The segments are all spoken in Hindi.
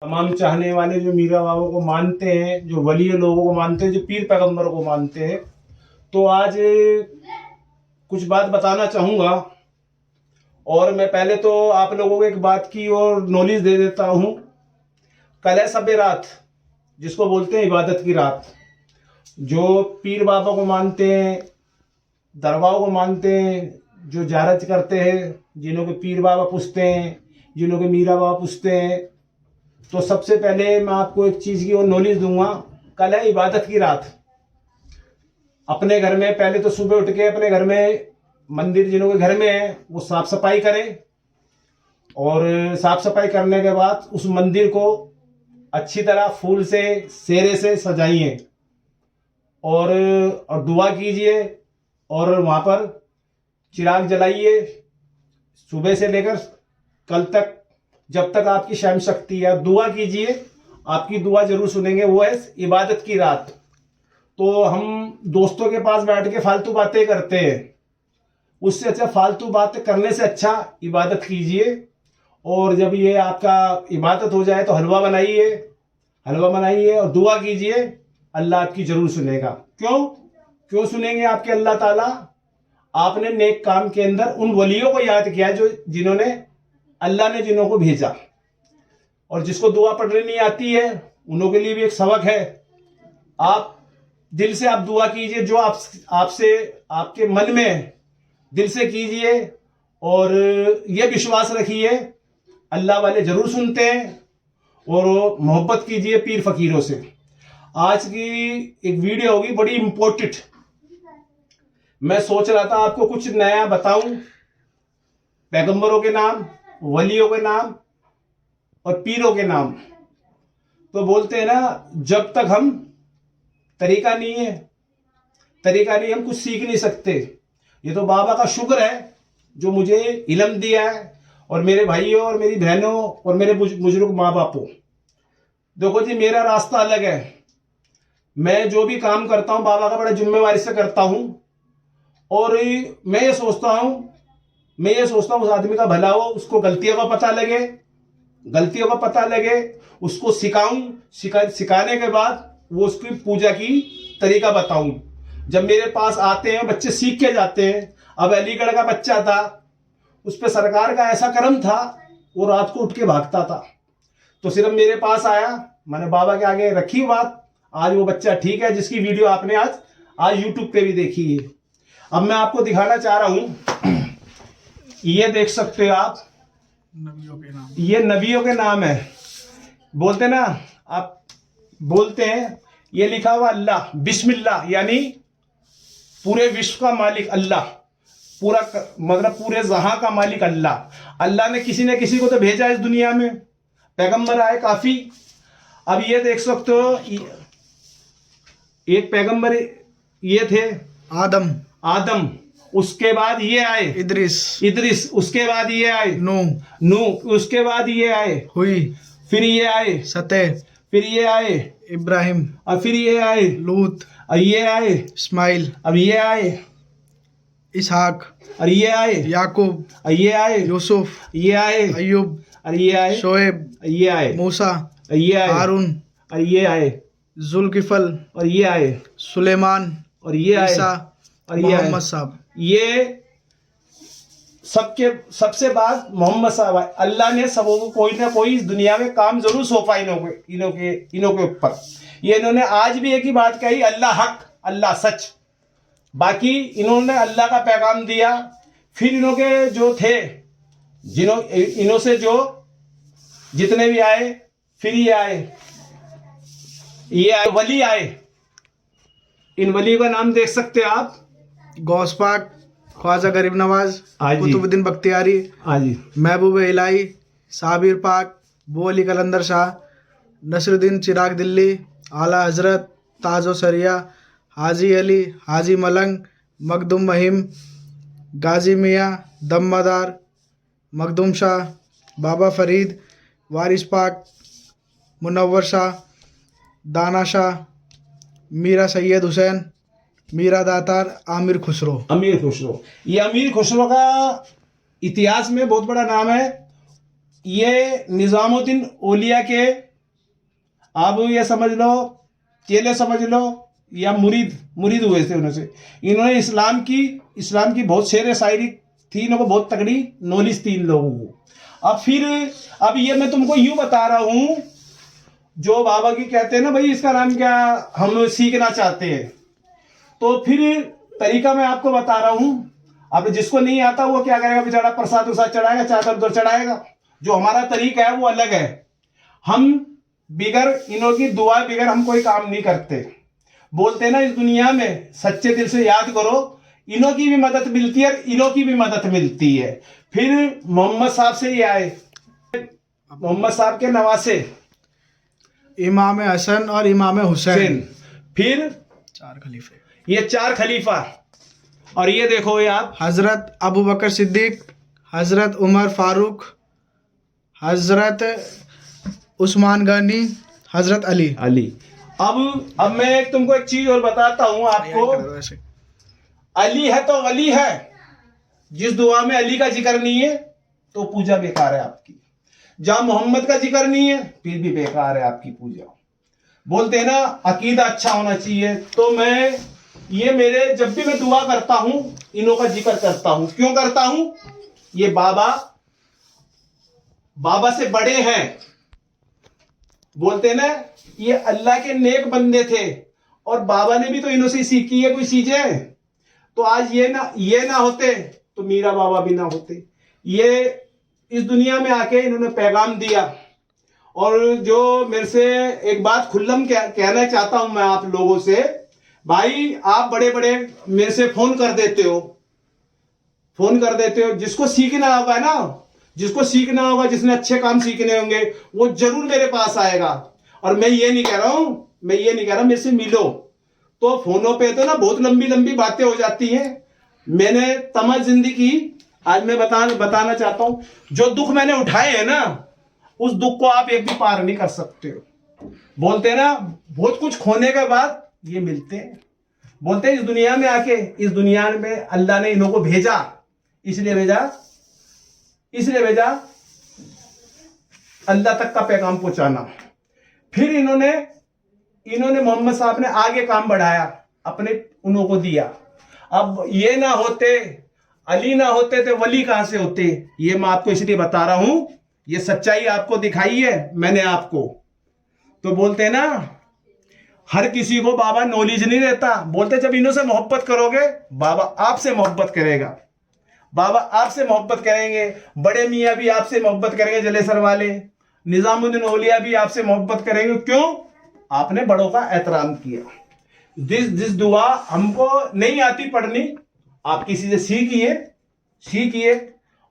तमाम चाहने वाले जो मीरा बाबा को मानते हैं, जो वली लोगों को मानते हैं, जो पीर पैगंबर को मानते हैं, तो आज कुछ बात बताना चाहूँगा। और मैं पहले तो आप लोगों को एक बात की और नॉलेज दे देता हूँ। कल है शब रात, जिसको बोलते हैं इबादत की रात। जो पीर बाबा को मानते हैं, दरगाह को मानते हैं, जो ज़ियारत करते हैं, जिन्हों के पीर बाबा पूछते हैं, जिन्हों के मीरा बाबा पूछते हैं, तो सबसे पहले मैं आपको एक चीज़ की और नॉलेज दूंगा। कल है इबादत की रात। अपने घर में पहले तो सुबह उठ के अपने घर में, मंदिर जिन्हों के घर में है वो साफ सफाई करें, और साफ सफाई करने के बाद उस मंदिर को अच्छी तरह फूल से, सेरे से सजाइए और दुआ कीजिए, और वहाँ पर चिराग जलाइए सुबह से लेकर कल तक, जब तक आपकी शाम शक्ति है। दुआ कीजिए, आपकी दुआ जरूर सुनेंगे। वो है इबादत की रात। तो हम दोस्तों के पास बैठ के फालतू बातें करते हैं, उससे अच्छा फालतू बातें करने से अच्छा इबादत कीजिए। और जब ये आपका इबादत हो जाए तो हलवा बनाइए और दुआ कीजिए, अल्लाह आपकी जरूर सुनेगा। क्यों सुनेंगे आपके अल्लाह ताला? आपने नेक काम के अंदर उन वलियों को याद किया जो जिन्होंने अल्लाह ने जिन्हों को भेजा। और जिसको दुआ पढ़नी नहीं आती है उन्हों के लिए भी एक सबक है। आप दिल से आप दुआ कीजिए, जो आपसे आपके मन में दिल से कीजिए, और ये विश्वास रखिए अल्लाह वाले जरूर सुनते हैं। और मोहब्बत कीजिए पीर फकीरों से। आज की एक वीडियो होगी बड़ी इंपॉर्टेंट। मैं सोच रहा था आपको कुछ नया बताऊं, पैगंबरों के नाम, वलियों के नाम और पीरों के नाम। तो बोलते हैं ना, जब तक हम तरीका नहीं हम कुछ सीख नहीं सकते। ये तो बाबा का शुक्र है जो मुझे इल्म दिया है, और मेरे भाइयों और मेरी बहनों और मेरे बुजुर्ग माँ बापों। देखो जी, मेरा रास्ता अलग है। मैं जो भी काम करता हूँ बाबा का बड़ा जिम्मेवारी से करता हूँ। और मैं ये सोचता हूँ उस आदमी का भला हो, उसको गलतियों का पता लगे, उसको सिखाने के बाद वो उसकी पूजा की तरीका बताऊं। जब मेरे पास आते हैं बच्चे सीख के जाते हैं। अब अलीगढ़ का बच्चा था, उस पर सरकार का ऐसा करम था, वो रात को उठ के भागता था। तो सिर्फ मेरे पास आया, मैंने बाबा के आगे रखी बात। आज वो बच्चा ठीक है, जिसकी वीडियो आपने आज यूट्यूब पे भी देखी है। अब मैं आपको दिखाना चाह रहा हूं, ये देख सकते हो आप, नबियों के नाम। ये नबियों के नाम है। बोलते ना, आप बोलते हैं, ये लिखा हुआ अल्लाह, बिस्मिल्लाह, यानी पूरे विश्व का मालिक अल्लाह, पूरा मतलब पूरे जहां का मालिक अल्लाह। अल्लाह ने किसी न किसी को तो भेजा इस दुनिया में, पैगंबर आए काफी। अब ये देख सकते हो, एक पैगंबर ये थे आदम, उसके बाद ये आए इद्रिस, उसके बाद ये आए नूह, उसके बाद ये आए हुई, फिर ये आए सतह, फिर ये आए इब्राहिम, और फिर ये आए लूत, और ये आए इस्माइल, अब ये आए इसहाक, और ये आए याकूब, और ये आए यूसुफ, ये आए अय्यूब, और ये आए शोएब, ये आए मूसा, और ये आए हारून, और ये आए जुल्किफल, और ये आए सुलेमान, और ये आए ईसा, और ये आए। मोहम्मद साहब, ये सबसे बाद मोहम्मद साहब आए। अल्लाह ने सबों को कोई ना कोई इस दुनिया में काम जरूर सौंपा इन्हों के ऊपर। ये इन्होंने आज भी एक ही बात कही, अल्लाह हक, अल्लाह सच। बाकी इन्होंने अल्लाह का पैगाम दिया। फिर इन्हों के जो थे, इन्हों से जो जितने भी आए, फिर ये आए वली आए। इन वली का नाम देख सकते हैं आप, गौस पाक, ख्वाजा गरीब नवाज, हाजी, कुतुबुद्दीन बख्तियारी, हाजी, महबूब इलाही, साबिर पाक, बो अली कलंदर शाह, नसरुद्दीन चिराग दिल्ली, आला हजरत, ताजो सरिया, हाजी अली, हाजी मलंग, मखदूम महिम, गाजी मियाँ, दम्मादार, मखदूम शाह, बाबा फरीद, वारिस पाक, मुनव्वर शाह, दाना शाह, मीरा सैयद हुसैन, मीरा दातार, अमीर खुसरो। ये अमीर खुसरो का इतिहास में बहुत बड़ा नाम है। ये निज़ामुद्दीन औलिया के आप ये समझ लो, चेले समझ लो, या मुरीद हुए थे उनसे। इन्होंने इस्लाम की बहुत शेर शायरी थी, इनको बहुत तगड़ी नॉलेज थी इन लोगों को। अब ये मैं तुमको यूं बता रहा हूं, जो बाबा की कहते हैं ना भाई, इसका नाम क्या, हम सीखना चाहते हैं, तो फिर तरीका मैं आपको बता रहा हूं। अब जिसको नहीं आता वो क्या करेगा बेचारा, प्रसाद उसाद चढ़ाएगा, चादर उधर चढ़ाएगा। जो हमारा तरीका है वो अलग है। हम बिगर इन्हों की दुआ बिगर हम कोई काम नहीं करते। बोलते हैं ना, इस दुनिया में सच्चे दिल से याद करो, इन्हों की भी मदद मिलती है, इन्हों की भी मदद मिलती है। फिर मोहम्मद साहब से ये आए, मोहम्मद साहब के नवासे इमाम हसन और इमाम हुसैन, फिर 4 खलीफे, ये 4 खलीफा। और ये देखो, ये आप हजरत अबू बकर सिद्दीक, हजरत उमर फारूक, हजरत उस्मान गनी, हजरत अली। अब मैं तुमको एक चीज और बताता हूं आपको। अली है तो वली है। जिस दुआ में अली का जिक्र नहीं है तो पूजा बेकार है आपकी। जहां मोहम्मद का जिक्र नहीं है फिर भी बेकार है आपकी पूजा। बोलते हैं ना, अकीदा अच्छा होना चाहिए। तो मेरे जब भी मैं दुआ करता हूं, इन्हों का जिक्र करता हूं। क्यों करता हूं? ये बाबा से बड़े हैं। बोलते हैं ना, ये अल्लाह के नेक बंदे थे, और बाबा ने भी तो इन्हों से सीखी है कोई चीजें। तो आज ये ना होते तो मीरा बाबा भी ना होते। ये इस दुनिया में आके इन्होंने पैगाम दिया। और जो मेरे से एक बात खुल्लम कहना चाहता हूं मैं आप लोगों से, भाई आप बड़े बड़े मेरे से फोन कर देते हो। जिसको सीखना होगा, जिसने अच्छे काम सीखने होंगे, वो जरूर मेरे पास आएगा। और मैं ये नहीं कह रहा मेरे से मिलो। तो फोनों पे तो ना बहुत लंबी लंबी बातें हो जाती हैं। मैंने तमाम जिंदगी आज मैं बताना चाहता हूं, जो दुख मैंने उठाए हैं ना, उस दुख को आप एक भी पार नहीं कर सकते हो। बोलते हैं ना, बहुत कुछ खोने के बाद ये मिलते हैं। बोलते हैं इस दुनिया में आके, इस दुनिया में अल्लाह ने इन्हों को भेजा, इसलिए भेजा अल्लाह तक का पैगाम पहुंचाना। फिर इन्होंने मोहम्मद साहब ने आगे काम बढ़ाया, अपने उन्हों को दिया। अब ये ना होते, अली ना होते तो वली कहां से होते? ये मैं आपको इसलिए बता रहा हूं, ये सच्चाई आपको दिखाई है मैंने आपको। तो बोलते हैं ना, हर किसी को बाबा नॉलेज नहीं देता। बोलते जब इन्हों से मोहब्बत करोगे, बाबा आपसे मोहब्बत करेगा। बाबा आपसे मोहब्बत करेंगे, बड़े मियाँ भी आपसे मोहब्बत करेंगे, जलेसर वाले निजामुद्दीन औलिया भी आपसे मोहब्बत करेंगे। क्यों? आपने बड़ों का एहतराम किया। जिस दुआ हमको नहीं आती पढ़नी, आप किसी से सीखिए।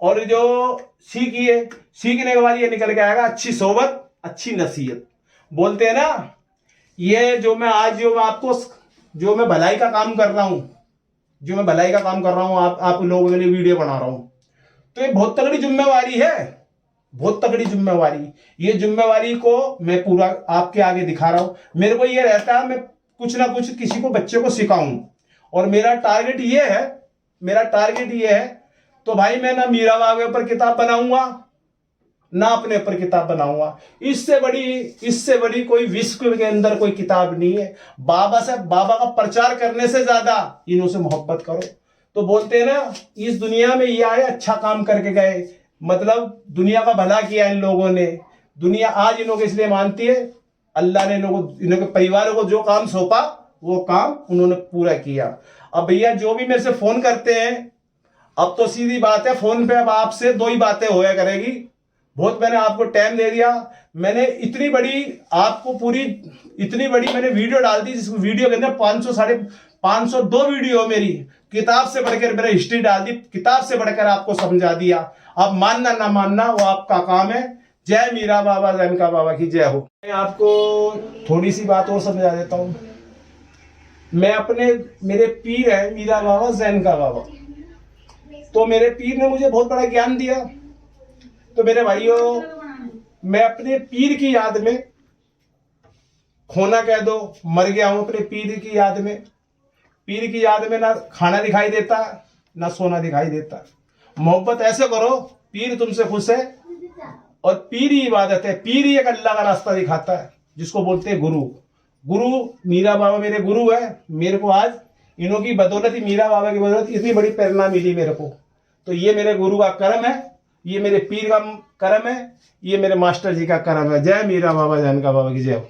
और जो सीखने के बाद ये निकल के आएगा अच्छी सोबत, अच्छी नसीहत। बोलते हैं ना, ये जो मैं आपको जो मैं भलाई का काम कर रहा हूं, आप लोगों के लिए वीडियो बना रहा हूं, तो ये बहुत तगड़ी जिम्मेवारी है, बहुत तगड़ी जिम्मेवारी। ये जिम्मेवारी को मैं पूरा आपके आगे दिखा रहा हूं। मेरे को ये रहता है, मैं कुछ ना कुछ किसी को, बच्चे को सिखाऊं। और मेरा टारगेट ये है, तो भाई मैं ना मीरा बाबा के ऊपर किताब बनाऊंगा, ना अपने ऊपर किताब बनाऊंगा। इससे बड़ी कोई विश्व के अंदर कोई किताब नहीं है। बाबा का प्रचार करने से ज्यादा इन्हों से मोहब्बत करो। तो बोलते हैं ना, इस दुनिया में ये आए, अच्छा काम करके गए, मतलब दुनिया का भला किया इन लोगों ने। दुनिया आज इन्हों को इसलिए मानती है, अल्लाह ने इन्हों के परिवारों को जो काम सौंपा वो काम उन्होंने पूरा किया। अब भैया जो भी मेरे से फोन करते हैं, अब तो सीधी बात है, फोन पे अब आपसे 2 ही बातें होया करेगी। बहुत मैंने आपको टाइम दे दिया। मैंने इतनी बड़ी मैंने वीडियो डाल दी, जिस वीडियो के अंदर 500-550 वीडियो मेरी किताब से बढ़कर मैंने हिस्ट्री डाल दी, किताब से बढ़कर आपको समझा दिया। अब मानना ना मानना वो आपका काम है। जय मीरा बाबा, जैनका बाबा की जय हो। मैं आपको थोड़ी सी बात और समझा देता हूं। मेरे पीर है मीरा बाबा, जैनका बाबा। तो मेरे पीर ने मुझे बहुत बड़ा ज्ञान दिया। तो मेरे भाइयों, मैं अपने पीर की याद में, खोना कह दो, मर गया हूं अपने पीर की याद में। पीर की याद में ना खाना दिखाई देता, ना सोना दिखाई देता। मोहब्बत ऐसे करो, पीर तुमसे खुश है, और पीर ही इबादत है। पीर ही एक अल्लाह का रास्ता दिखाता है। जिसको बोलते हैं गुरु। गुरु मीरा बाबा मेरे गुरु है। मेरे को आज इन्हों की बदौलत ही, मीरा बाबा की बदौलत इतनी बड़ी प्रेरणा मिली मेरे को। तो ये मेरे गुरु का कर्म है, ये मेरे पीर का कर्म है, ये मेरे मास्टर जी का कर्म है। जय मीरा बाबा, जानका बाबा की जय हो।